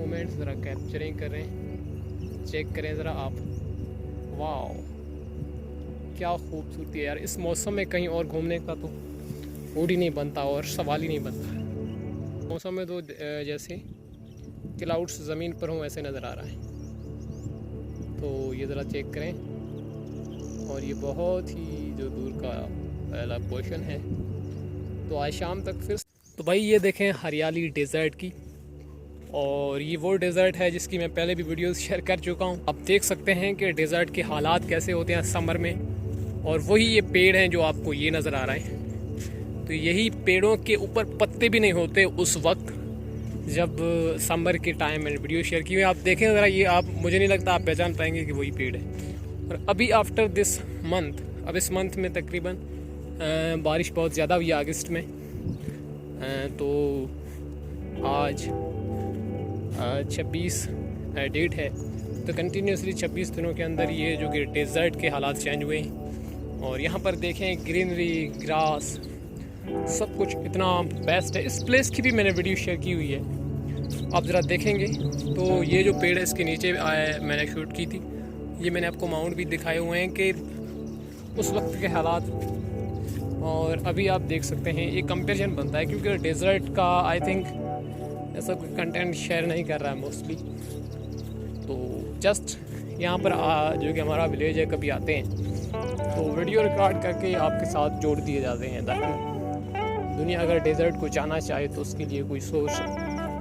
Moments ज़रा capturing करें, check करें ज़रा आप। वाह, क्या खूबसूरती है यार। इस मौसम में कहीं और घूमने का तो मूड ही नहीं बनता और सवाल ही नहीं बनता। मौसम में तो जैसे क्लाउड्स ज़मीन पर हों ऐसे नज़र आ रहा है। तो ये ज़रा चेक करें। और ये बहुत ही जो दूर का पहला पोर्शन है। तो आज शाम तक फिर तो भाई ये देखें हरियाली डेज़र्ट की। और ये वो डेज़र्ट है जिसकी मैं पहले भी वीडियोस शेयर कर चुका हूँ। आप देख सकते हैं कि डेज़र्ट के हालात कैसे होते हैं समर में। और वही ये पेड़ हैं जो आपको ये नज़र आ रहे हैं। तो यही पेड़ों के ऊपर पत्ते भी नहीं होते उस वक्त जब समर के टाइम मैंने वीडियो शेयर की हुई। आप देखें ज़रा, ये आप मुझे नहीं लगता आप पहचान पाएंगे कि वही पेड़ है। और अभी आफ्टर दिस मंथ, अब इस मंथ में तकरीबन बारिश बहुत ज़्यादा हुई है अगस्त में। तो आज 26 डेट है। तो कंटिन्यूसली 26 दिनों के अंदर ये जो कि डेजर्ट के हालात चेंज हुए हैं। और यहाँ पर देखें ग्रीनरी, ग्रास, सब कुछ इतना बेस्ट है। इस प्लेस की भी मैंने वीडियो शेयर की हुई है, आप ज़रा देखेंगे। तो ये जो पेड़ है इसके नीचे मैंने शूट की थी। ये मैंने आपको माउंट भी दिखाए हुए हैं कि उस वक्त के हालात। और अभी आप देख सकते हैं ये कंपैरिजन बनता है, क्योंकि डेजर्ट का आई थिंक ऐसा कोई कंटेंट शेयर नहीं कर रहा है मोस्टली। तो जस्ट यहाँ पर जो कि हमारा विलेज है, कभी आते हैं तो वीडियो रिकॉर्ड करके आपके साथ जोड़ दिए जाते हैं, ताकि दुनिया अगर डेजर्ट को जाना चाहे तो उसके लिए कोई सोर्स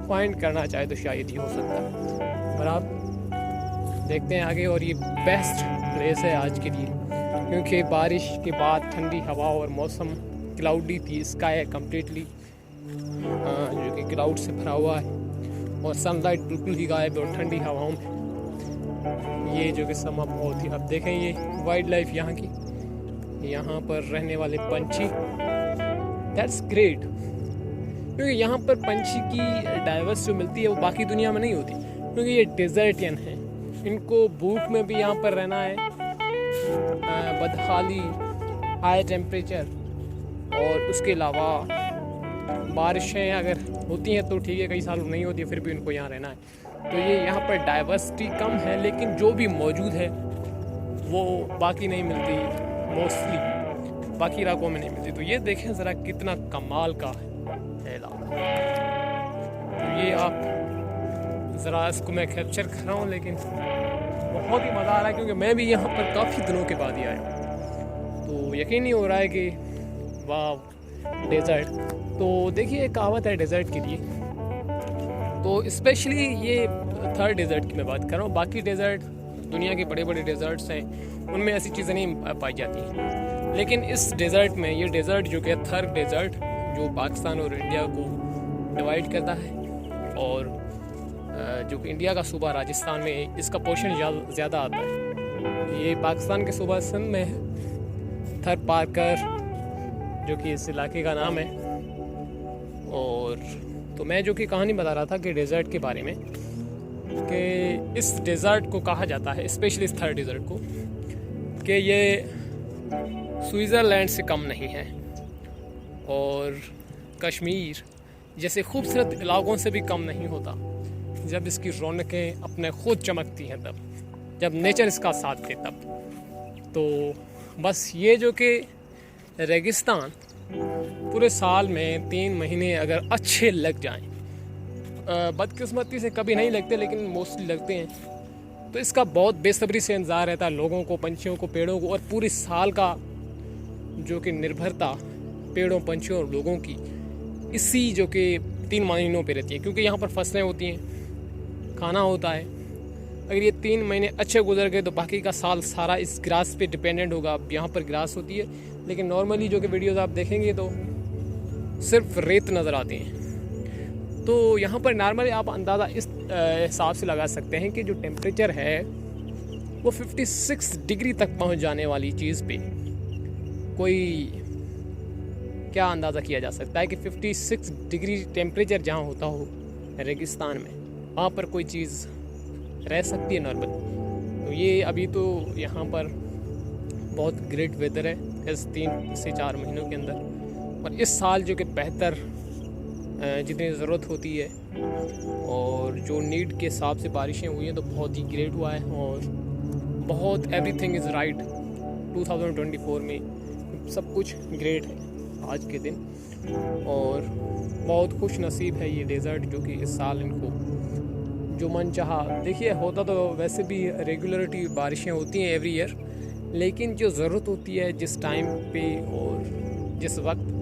फाइंड करना चाहे तो शायद ही हो सकता है। और आप देखते हैं आगे। और ये बेस्ट प्लेस है आज के लिए, क्योंकि बारिश के बाद ठंडी हवा और मौसम क्लाउडी थी। स्काई है कम्प्लीटली जो कि क्लाउड से भरा हुआ है। और सनलाइट बिल्कुल ही गायब है। और ठंडी हवाओं में ये जो कि समा बहुत ही, अब देखें ये वाइल्ड लाइफ यहाँ की, यहाँ पर रहने वाले पंछी, दैट्स ग्रेट। क्योंकि यहाँ पर पंछी की डाइवर्स जो मिलती है वो बाकी दुनिया में नहीं होती, क्योंकि ये डेजर्टियन है। इनको भूख में भी यहाँ पर रहना है, बदहाली, हाई टेम्परेचर, और उसके अलावा बारिशें अगर होती हैं तो ठीक है, कई सालों नहीं होती है, फिर भी इनको यहाँ रहना है। तो ये यहाँ पर डाइवर्सिटी कम है, लेकिन जो भी मौजूद है वो बाकी नहीं मिलती, मोस्टली बाकी इलाकों में नहीं मिलती। तो ये देखें ज़रा कितना कमाल का है इलाका। तो ये आप ज़रा, इसको मैं कैप्चर कर रहा हूँ, लेकिन बहुत ही मज़ा आ रहा है, क्योंकि मैं भी यहाँ पर काफ़ी दिनों के बाद ही आया हूँ। तो यकीन नहीं हो रहा है कि वाह डेजर्ट। तो देखिए एक कहावत है डेजर्ट के लिए। तो स्पेशली ये थर्ड डेजर्ट की मैं बात कर रहा हूँ। बाकी डेजर्ट, दुनिया के बड़े बड़े डेजर्ट्स हैं, उनमें ऐसी चीज़ें नहीं पाई जाती हैं। लेकिन इस डेजर्ट में, ये डेजर्ट जो कि थर्ड डेजर्ट, जो पाकिस्तान और इंडिया को डिवाइड करता है, और जो कि इंडिया का सूबा राजस्थान में इसका पोर्शन ज़्यादा आता है। ये पाकिस्तान के सूबा सिंध में है, थर पारकर जो कि इस इलाके का नाम है। और तो मैं जो कि कहानी बता रहा था कि डेजर्ट के बारे में, कि इस डेजर्ट को कहा जाता है, स्पेशली इस थर्ड डेजर्ट को, कि ये स्विट्ज़रलैंड से कम नहीं है और कश्मीर जैसे खूबसूरत इलाकों से भी कम नहीं होता। जब इसकी रौनकें अपने खुद चमकती हैं, तब जब नेचर इसका साथ दे तब। तो बस ये जो कि रेगिस्तान पूरे साल में 3 महीने अगर अच्छे लग जाएं, बदकिस्मती से कभी नहीं लगते लेकिन मोस्टली लगते हैं, तो इसका बहुत बेसब्री से इंतज़ार रहता है लोगों को, पंछियों को, पेड़ों को। और पूरी साल का जो कि निर्भरता पेड़ों, पंछियों और लोगों की इसी जो कि 3 महीनों पे रहती है, क्योंकि यहाँ पर फसलें होती हैं, खाना होता है। अगर ये 3 महीने अच्छे गुजर गए तो बाकी का साल सारा इस ग्रास पे डिपेंडेंट होगा। अब यहाँ पर ग्रास होती है, लेकिन नॉर्मली जो कि वीडियोस आप देखेंगे तो सिर्फ रेत नज़र आती हैं। तो यहाँ पर नॉर्मली आप अंदाज़ा इस हिसाब से लगा सकते हैं कि जो टेम्परेचर है वो 56 डिग्री तक पहुँच जाने वाली चीज़ पे कोई क्या अंदाज़ा किया जा सकता है कि 56 डिग्री टेम्परेचर जहाँ होता हो रेगिस्तान में, वहाँ पर कोई चीज़ रह सकती है नॉर्मल। तो ये अभी तो यहाँ पर बहुत ग्रेट वेदर है इस 3 से 4 महीनों के अंदर। और इस साल जो कि बेहतर जितनी ज़रूरत होती है, और और जो नीड के हिसाब से बारिशें हुई हैं तो बहुत ही ग्रेट हुआ है और बहुत एवरीथिंग इज़ राइट 2024 में सब कुछ ग्रेट है आज के दिन। और बहुत खुश नसीब है ये डेज़र्ट जो कि इस साल इनको जो मन चाहा। देखिए होता तो वैसे भी रेगुलरिटी बारिशें होती हैं एवरी ईयर, लेकिन जो ज़रूरत होती है जिस टाइम पे और जिस वक्त,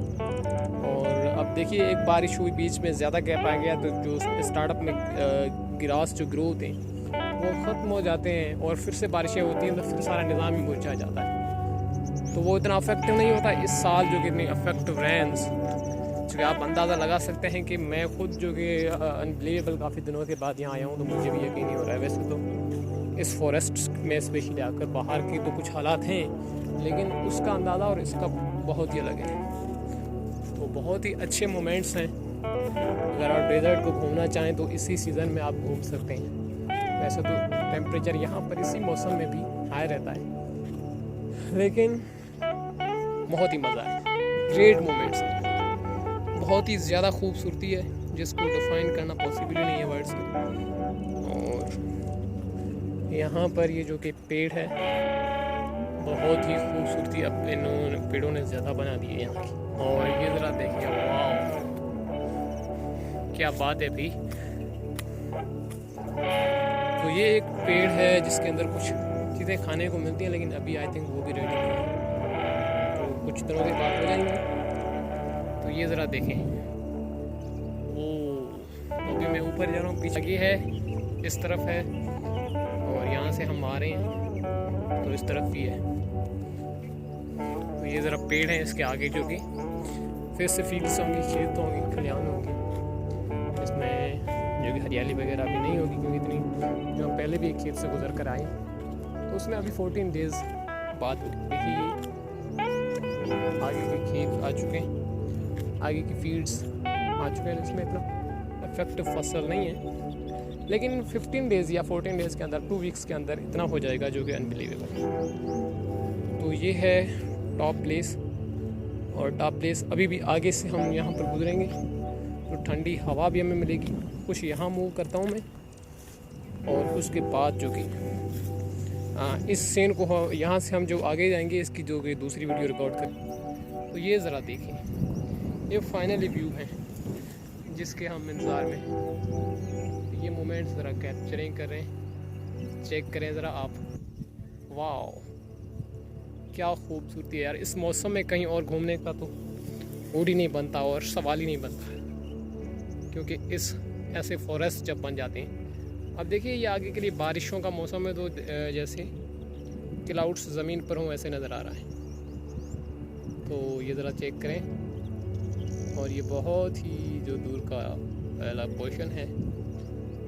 और अब देखिए एक बारिश हुई बीच में ज़्यादा गैप आ गया तो जो स्टार्टअप में ग्रास जो ग्रो होते हैं वो ख़त्म हो जाते हैं और फिर से बारिशें होती हैं तो फिर सारा निज़ाम ही मुरझा जाता है। तो वो इतना अफेक्टिव नहीं होता इस साल जो कि इतनी अफेक्टिव रेंस, जो कि आप अंदाज़ा लगा सकते हैं कि मैं खुद जो कि अनबिलीवेबल काफ़ी दिनों के बाद यहाँ आया हूँ तो मुझे भी यकीन नहीं हो रहा है। वैसे तो इस फॉरेस्ट में स्पेशली आकर बाहर की तो कुछ हालात हैं, लेकिन उसका अंदाज़ा और इसका बहुत ही अलग है। तो बहुत ही अच्छे मोमेंट्स हैं। अगर आप डेजर्ट को घूमना चाहें तो इसी सीज़न में आप घूम सकते हैं। वैसे तो टेम्परेचर यहाँ पर इसी मौसम में भी हाई रहता है, लेकिन बहुत ही मज़ा है। ग्रेट मोमेंट्स हैं, बहुत ही ज़्यादा खूबसूरती है जिसको डिफ़ाइन करना पॉसिबल ही नहीं है वर्ड्स में। और यहाँ पर ये जो कि पेड़ है बहुत ही खूबसूरती अब इन्होंने पेड़ों ने ज़्यादा बना दी है यहाँ की। और ये ज़रा देखिए, वाह क्या बात है भाई। तो ये एक पेड़ है जिसके अंदर कुछ चीज़ें खाने को मिलती हैं, लेकिन अभी आई थिंक वो भी रेडी नहीं है, तो कुछ दिनों के बाद हो जाएंगे। तो ये ज़रा देखें, वो अभी मैं ऊपर जा रहा हूँ, पीछे आगे है, इस तरफ है, और यहाँ से हम आ रहे हैं तो इस तरफ भी है। तो ये ज़रा पेड़ है इसके आगे जो कि फिर से फील्ड्स होंगी, खेत होंगे, खलिहान होंगे, इसमें जो कि हरियाली वगैरह भी नहीं होगी क्योंकि इतनी जो हम पहले भी एक खेत से गुजर कर आए तो उसमें अभी 14 डेज़ बाद होगी। देखिए आगे के खेत आ चुके हैं, आगे की फील्ड्स आ चुके हैं, इसमें इतना इफेक्टिव फसल नहीं है, लेकिन 15 डेज़ या 14 डेज़ के अंदर 2 वीक्स के अंदर इतना हो जाएगा जो कि अनबिलीवेबल है। तो ये है टॉप प्लेस, और टॉप प्लेस अभी भी आगे से हम यहाँ पर गुजरेंगे तो ठंडी हवा भी हमें मिलेगी। कुछ यहाँ मूव करता हूँ मैं, और उसके बाद जो कि इस सीन को यहाँ से हम जो आगे जाएंगे इसकी जो कि दूसरी वीडियो रिकॉर्ड करें। तो ये ज़रा देखिए, ये फाइनली व्यू है जिसके हम इंतज़ार में हैं। ये मोमेंट्स ज़रा कैप्चरिंग कर रहे हैं, चेक करें ज़रा आप। वाह क्या खूबसूरती है यार। इस मौसम में कहीं और घूमने का तो मूड ही नहीं बनता और सवाल ही नहीं बनता, क्योंकि इस ऐसे फॉरेस्ट जब बन जाते हैं। अब देखिए ये आगे के लिए बारिशों का मौसम है तो जैसे क्लाउड्स ज़मीन पर हों ऐसे नज़र आ रहा है। तो ये ज़रा चेक करें, और ये बहुत ही जो दूर का पहला पोर्शन है।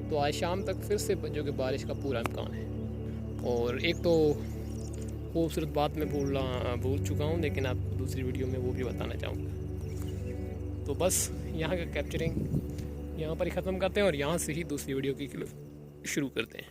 तो आज शाम तक फिर से जो कि बारिश का पूरा इम्कान है। और एक तो खूबसूरत बात मैं भूल चुका हूँ, लेकिन आपको दूसरी वीडियो में वो भी बताना चाहूँगा। तो बस यहाँ का कैप्चरिंग यहाँ पर ही ख़त्म करते हैं और यहाँ से ही दूसरी वीडियो की शुरू करते हैं।